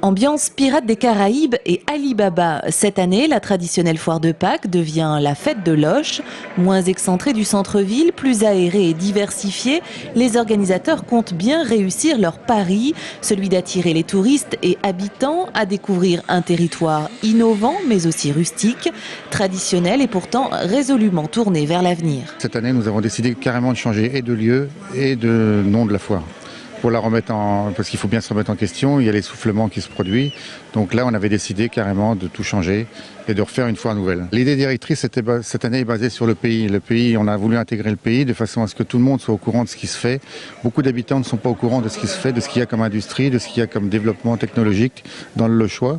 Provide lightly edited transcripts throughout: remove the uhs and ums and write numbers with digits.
Ambiance Pirates des Caraïbes et Alibaba. Cette année, la traditionnelle foire de Pâques devient la fête de Loches. Moins excentrée du centre-ville, plus aérée et diversifiée, les organisateurs comptent bien réussir leur pari, celui d'attirer les touristes et habitants à découvrir un territoire innovant mais aussi rustique, traditionnel et pourtant résolument tourné vers l'avenir. Cette année, nous avons décidé carrément de changer et de lieu et de nom de la foire. Pour la remettre parce qu'il faut bien se remettre en question, il y a l'essoufflement qui se produit. Donc là, on avait décidé carrément de tout changer et de refaire une foire nouvelle. L'idée directrice cette année est basée sur le pays. Le pays, on a voulu intégrer le pays de façon à ce que tout le monde soit au courant de ce qui se fait. Beaucoup d'habitants ne sont pas au courant de ce qui se fait, de ce qu'il y a comme industrie, de ce qu'il y a comme développement technologique dans le Lochois.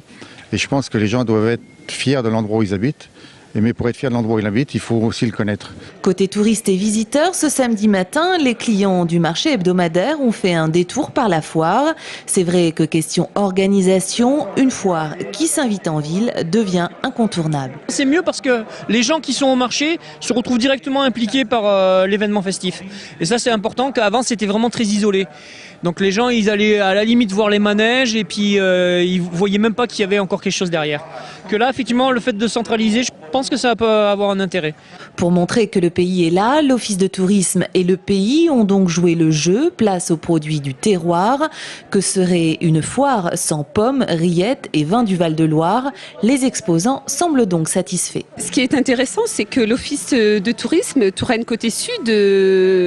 Et je pense que les gens doivent être fiers de l'endroit où ils habitent. Mais pour être fier de l'endroit où il habite, il faut aussi le connaître. Côté touristes et visiteurs, ce samedi matin, les clients du marché hebdomadaire ont fait un détour par la foire. C'est vrai que question organisation, une foire qui s'invite en ville devient incontournable. C'est mieux parce que les gens qui sont au marché se retrouvent directement impliqués par l'événement festif. Et ça, c'est important, qu'avant, c'était vraiment très isolé. Donc les gens, ils allaient à la limite voir les manèges et puis ils voyaient même pas qu'il y avait encore quelque chose derrière. Que là, effectivement, le fait de centraliser, je pense que ça peut avoir un intérêt. Pour montrer que le pays est là, l'Office de tourisme et le pays ont donc joué le jeu, place aux produits du terroir. Que serait une foire sans pommes, rillettes et vins du Val-de-Loire? Les exposants semblent donc satisfaits. Ce qui est intéressant, c'est que l'Office de tourisme Touraine Côté Sud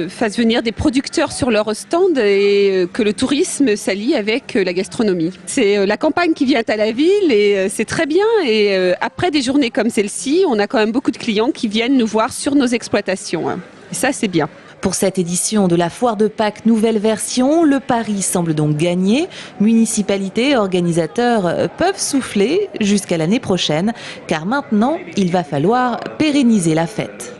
fasse venir des producteurs sur leur stand et que le tourisme s'allie avec la gastronomie. C'est la campagne qui vient à la ville et c'est très bien. Et après des journées comme celle-ci, on a quand même beaucoup de clients qui viennent nous voir sur nos exploitations. Et ça, c'est bien. Pour cette édition de la Foire de Pâques nouvelle version, le pari semble donc gagné. Municipalités et organisateurs peuvent souffler jusqu'à l'année prochaine, car maintenant, il va falloir pérenniser la fête.